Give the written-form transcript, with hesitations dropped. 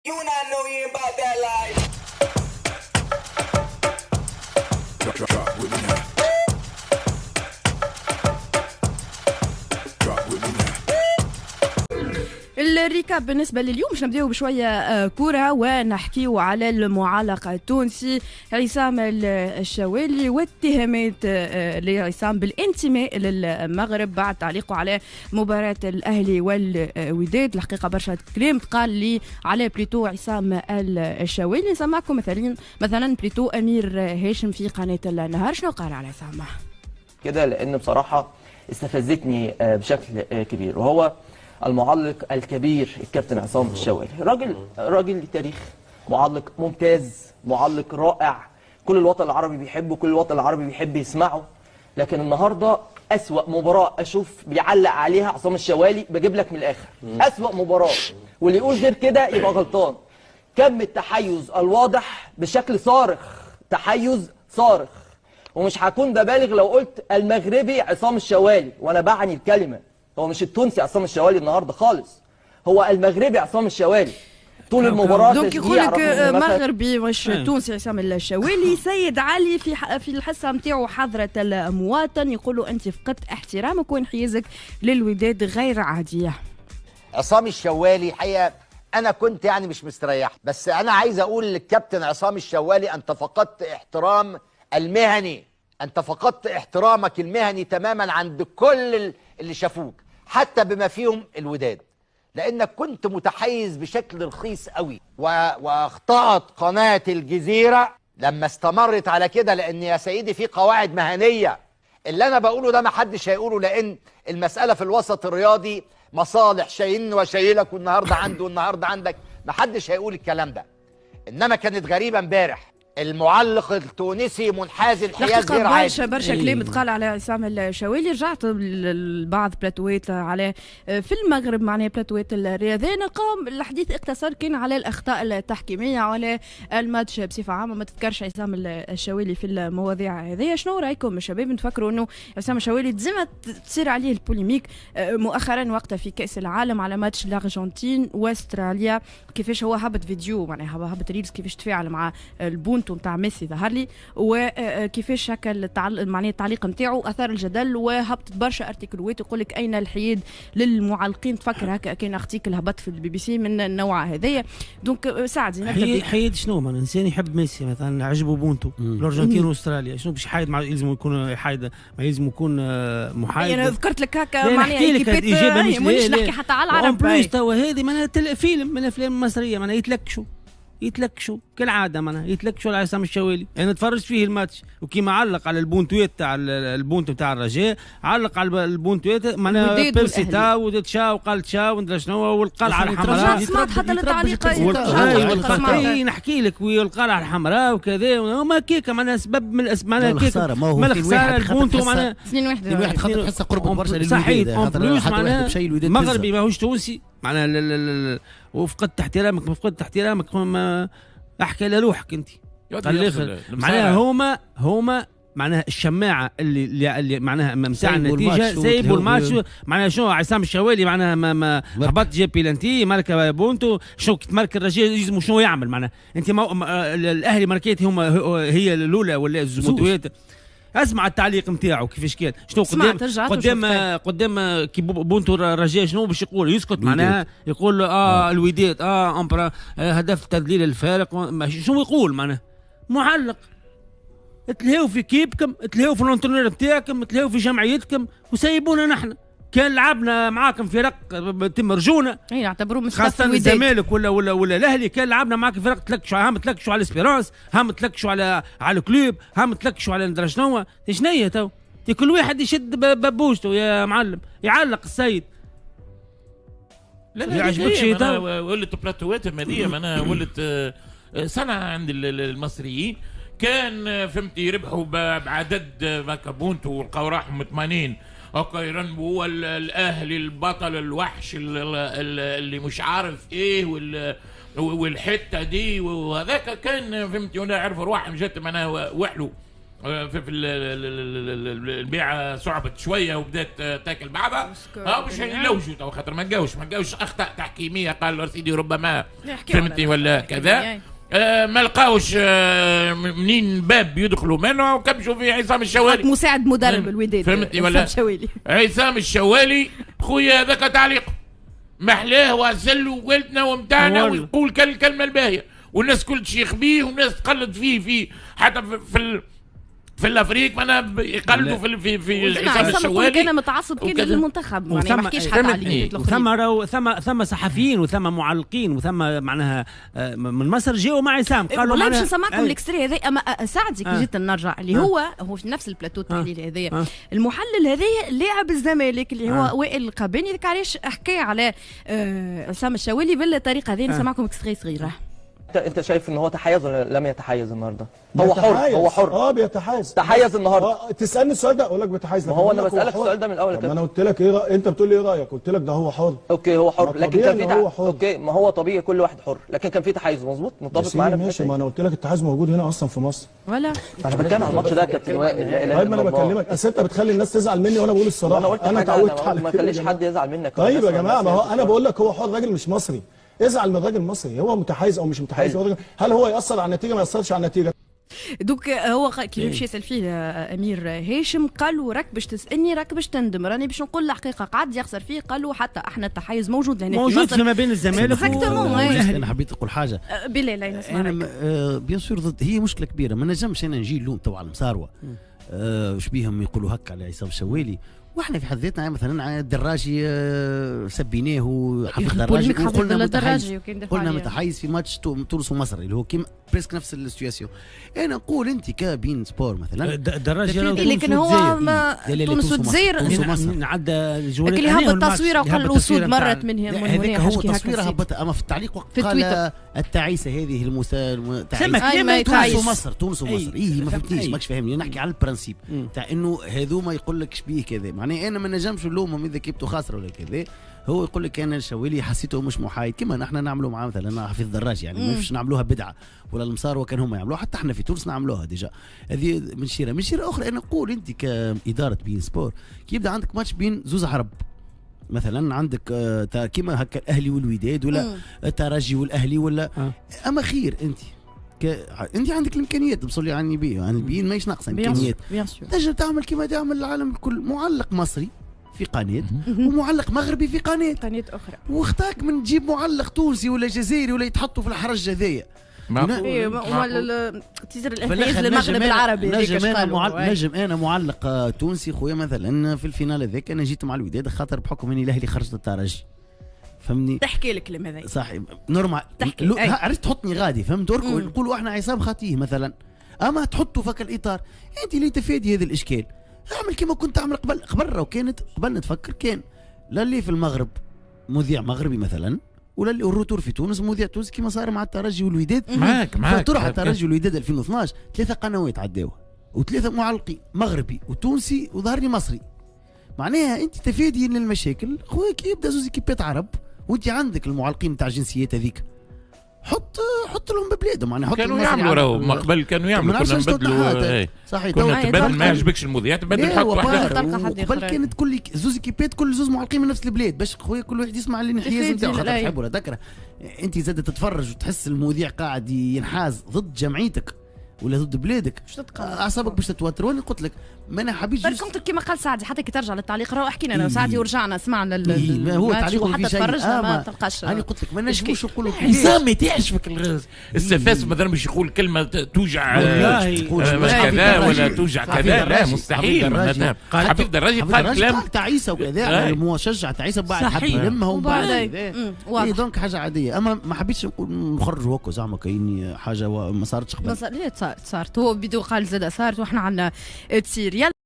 You not know you about that life. Drop with me now. Drop with me now. الريكاب بالنسبة لليوم باش نبداو بشوية كرة ونحكيو على المعلق التونسي عصام الشوالي واتهامات لعصام بالانتماء للمغرب بعد تعليقه على مباراة الأهلي والوداد. الحقيقة برشا كلام تقال لي على بليتو عصام الشوالي. نسمعكم مثلا بليتو أمير هاشم في قناة النهار شنو قال على عصام كده، لأن بصراحة استفزتني بشكل كبير، وهو المعلق الكبير الكابتن عصام الشوالي. راجل تاريخ، معلق ممتاز، معلق رائع، كل الوطن العربي بيحبه، كل الوطن العربي بيحب يسمعه. لكن النهارده أسوأ مباراة أشوف بيعلق عليها عصام الشوالي، بجيب لك من الآخر أسوأ مباراة، واللي يقول غير كده يبقى غلطان. كم التحيز الواضح بشكل صارخ، تحيز صارخ، ومش هكون ببالغ لو قلت المغربي عصام الشوالي، وانا بعني الكلمه، هو مش التونسي عصام الشوالي النهارده خالص، هو المغربي عصام الشوالي. طول المباراه دونك يقول لك مغربي مش تونسي عصام الشوالي. سيد علي في الحصه نتاعو حضره المواطن يقول له انت فقدت احترامك وانحيازك للوداد غير عاديه. عصام الشوالي حقيقه انا كنت يعني مش مستريح، بس انا عايز اقول للكابتن عصام الشوالي انت فقدت احترام المهني، انت فقدت احترامك المهني تماما عند كل اللي شافوك، حتى بما فيهم الوداد، لانك كنت متحيز بشكل رخيص قوي. واخطأت قناة الجزيرة لما استمرت على كده، لان يا سيدي في قواعد مهنية. اللي انا بقوله ده ما حدش هيقوله، لان المسألة في الوسط الرياضي مصالح، شايلني وشايلك، والنهارده عنده والنهارده عندك، ما حدش هيقول الكلام ده. انما كانت غريبة امبارح، المعلق التونسي منحاز انحياز غير عادي. برشا كلام تقال على عصام الشوالي. رجعت لبعض بلاتوات على في المغرب، معناها بلاتوات الرياضية، نلقاهم الحديث اقتصر كان على الأخطاء التحكيمية وعلى الماتش بصفة عامة. ما تذكرش عصام الشوالي في المواضيع هذه. شنو رأيكم الشباب؟ نتفكروا إنه عصام الشوالي ديما تصير عليه البوليميك مؤخرا وقتها في كأس العالم على ماتش الأرجنتين واستراليا، كيفاش هو هبط فيديو، معناها هبط ريلز كيفاش تفاعل مع البون نتاع ميسي ظهر لي، وكيفاش شكل معناه التعليق نتاعو اثار الجدل، وهبطت برشا ارتيكلوات يقول لك اين الحياد للمعلقين. تفكر هكا كاين ارتيكل هبط في البي بي سي من النوع هذايا. دونك سعدي نبدا حياد شنو؟ ما الانسان يحب ميسي مثلا، عجبه بونتو الارجنتين واستراليا، شنو باش يحايد؟ يلزم يكون حايد، ما يلزم يكون محايد. انا ذكرت لك هكا معناها ايكيبات، مش نحكي حتى على العرب. بليس توا هذه معناها فيلم من الافلام المصريه، معناها يتلكشوا كالعاده، معناها يتلكشوا على عصام الشوالي. انا تفرجت فيه الماتش، وكيما علق على البونتويت تاع البونتو تاع الرجاء، علق على البونتويت معناها بيرسي تا ودت شا وقال شا وندري شنو، والقلعه الحمراء سمعت حتى التعليقات نحكي لك، والقلعه الحمراء وكذا وما كيكه، معناها سبب من الاسباب كيكه من الخساره البونتو، معناها 2-1 خاطر حصه قرب برشا للوداد، معناها مغربي ماهوش تونسي، معناها وفقدت احترامك ما احكي لروحك انت. معناها هما معناها الشماعه اللي معناها ممتاع النتيجه سايبوا الماتش. معناها شنو عصام الشوالي معناها ما هبط جاب بيلانتي ماركا بونتو، شنو تمارك الرجال يلزموا شنو يعمل؟ معناها انت الاهلي ماركات هي الاولى ولا الزبوتوات. اسمع التعليق نتاعو كيفاش كان، شنو قدام كي بونتو الرجاء شنو باش يقول؟ يسكت معناها يقول الوداد امبرا هدف تذليل الفارق، شنو يقول؟ معناها معلق تلهيو في كيبكم، تلهيو في الانترنير نتاعكم، تلهيو في جمعيتكم، وسيبونا نحن. كان لعبنا معاكم فرق تم رجونا، نعتبروه مش خاصة الزمالك ولا الاهلي، كان لعبنا معاك فرق تلكشوا على الاسبيرانس، هم تلكشوا على الكلوب، هم تلكشوا على ندري شنو. شنيا تو كل واحد يشد ببوشته يا معلم، يعلق السيد. لا يعجبك شيء تو؟ ولت بلاتوات الماليه، معناها ولت صنعه عند المصريين. كان فهمت يربحوا بعدد ما كابونتو ولقاو راحهم 80 هكا يرنبوا، هو الاهلي البطل الوحش اللي مش عارف ايه والحته دي، وهذاك كان فهمتي وانا عرف روحهم جات معناها وحلو في البيعه صعبت شويه وبدات تاكل بعضها باش يلوجوا تو خاطر ما لقاوش اخطاء تحكيميه. قال سيدي ربما فهمتني ولا كذا. ما لقاوش منين باب يدخلوا منه وكبشوا في عصام الشوالي مساعد مدرب الوداد فهمتني ولا عصام الشوالي خويا هذاك تعليق محلاه وعسل وولدنا ومتاعنا ويقول كلمه الباهيه والناس كل تشيخ بيه والناس تقلد فيه حتى في الافريق انا يقلدوا في عصام الشوالي. كان متعصب كان للمنتخب يعني ما يحكيش حتى عليه. ثم صحفيين وثم معلقين وثم معناها من مصر جاوا مع عصام قالوا والله باش نسمعكم الاكستري هذا. اما ساعدك جيت نرجع اللي هو في نفس البلاتو التحليل هذايا المحلل هذايا لاعب الزمالك اللي هو وائل القباني ذاك علاش حكى على عصام الشوالي بالطريقه هذه. نسمعكم اكستري صغيره. انت شايف ان هو تحيز ولا لم يتحيز النهارده؟ هو حر بيتحيز. تحيز النهارده. تسالني السؤال ده اقول لك بيتحيز. ما هو انا بسالك السؤال ده من الاول كده. انا قلت لك ايه انت بتقول لي ايه رايك؟ قلت لك ده هو حر. اوكي هو حر لكن كان في اوكي ما هو طبيعي كل واحد حر لكن كان في تحيز. مظبوط متفق معانا ماشي. ما انا قلت لك التحيز موجود هنا اصلا في مصر. ولا انا بتكلم على الماتش ده يا كابتن وائل. طيب ما انا بكلمك اصل انت بتخلي الناس تزعل مني وانا بقول الصراحه. انا اتعودت على ما تخليش حد يزعل منك. طيب يا جماعه ما هو انا بقول لك هو حر راجل مش مصري. ازعل من راجل مصري هو متحيز او مش متحيز. هل هو ياثر على النتيجه؟ ما ياثرش على النتيجه. دوك هو كي مشى يسال فيه امير هاشم قال له راك باش تسالني راك باش تندم راني باش نقول الحقيقه قعد يخسر فيه. قال له حتى احنا التحيز موجود هنا موجود فيما بين الزمالك والاهلي. انا حبيت نقول حاجه بالله انا بيان سور ضد. هي مشكله كبيره ما نجمش انا نجي اللوم تو على المساروه واش بيهم يقولوا هكا على عصام الشوالي واحنا في حد ذاتنا مثلا الدراجي سبيناه وحفظ دراجي قلنا متحيز في ماتش تونس ومصر اللي هو كيما بريسك نفس السيتواسيون. انا نقول انت كبين سبور مثلا الدراجي لكن هو تونس والجزائر نعدى الجولات اللي هبط التصويره وقال الاسود مرت من هنا. هذاك هو التصويره هبط. اما في التعليق قال التعيسه هذه تونس ومصر اي ما فهمتنيش ماكش فاهمني. نحكي على البرانسيب تاع انه هذوما يقول لك شبيه كذا معناه انا ما نجمش نلومهم اذا كيبتوا خاسره ولا كذا. هو يقول لك انا الشوالي حسيته مش محايد كما نحن نعملوا معاه مثلا حفيظ دراج يعني مش نعملوها بدعه ولا المسار كان هم يعملوها حتى احنا في تونس نعملوها ديجا. هذه من شيره اخرى. انا نقول انت كاداره بين سبور كي يبدا عندك ماتش بين زوز عرب مثلا عندك كيما هكا الاهلي والوداد ولا الترجي والاهلي ولا اما خير انت عندك الامكانيات بصلي عني بيه يعني البيين ماهيش ناقصه امكانيات تنجم تعمل كما تعمل العالم الكل. معلق مصري في قناه ومعلق مغربي في قناه اخرى واختاك من تجيب معلق تونسي ولا جزائري ولا يتحطوا في الحرج هذايا. تيزر الانجليز للمغرب العربي. نجم انا معلق تونسي خويا مثلا في الفينال هذاك انا جيت مع الوداد خاطر بحكم اني الاهلي خرجت الترجي فهمني. تحكي لك الكلام هذا صح نورمال عرفت تحطني غادي فهمت. نقولوا احنا عصام خاطيه مثلا اما تحطوا فك الاطار انت اللي تفادي هذا الاشكال. اعمل كما كنت تعمل قبل لو كانت قبل نتفكر كان لا اللي في المغرب مذيع مغربي مثلا ولا الروتور في تونس مذيع تونسي كما صار مع الترجي والوداد. معاك فتروح الترجي والوداد 2012 3 قنوات عداوها و3 معلقين مغربي وتونسي وظهرني مصري. معناها انت تفادي للمشاكل خويا كي يبدا زوز كيبات عرب وانت عندك المعلقين نتاع الجنسيات هذيك حط لهم ببلادهم يعني كانوا يعملوا راهو ما قبل كانوا يعملوا كنا نبدلوا صحيح كنا تبدل ما يعجبكش المذيع تبدل حط واحد قبل كانت كل زوز كيبات كل زوز معلقين من نفس البلاد باش خويا كل واحد يسمع الانحياز نتاعو خاطر تحب ولا ذكره انت زاد تتفرج وتحس المذيع قاعد ينحاز ضد جمعيتك ولا ضد بلادك اعصابك باش تتوتر. وانا قلت لك ما انا حبيتش كنت كيما قال سعدي حتى كي ترجع للتعليق راهو حكينا انا وسعدي ورجعنا سمعنا هو التعليق وحتى تفرجنا ما تلقاش. انا قلت لك ما نجموش نقولوا حسام تعجبك السفاس مثلا باش يقول كلمه توجع كذا ولا توجع كذا لا مستحيل. حبيب دراجي قال كلام تاع عيسى وكذا المشجع تاع عيسى بعد حب يلمهم بعد دونك حاجه عاديه. اما ما حبيتش نخرجوا هكا زعما كاين حاجه ما صارتش قبل. صارت هو بدو قال زاد صارت واحنا عندنا تصير.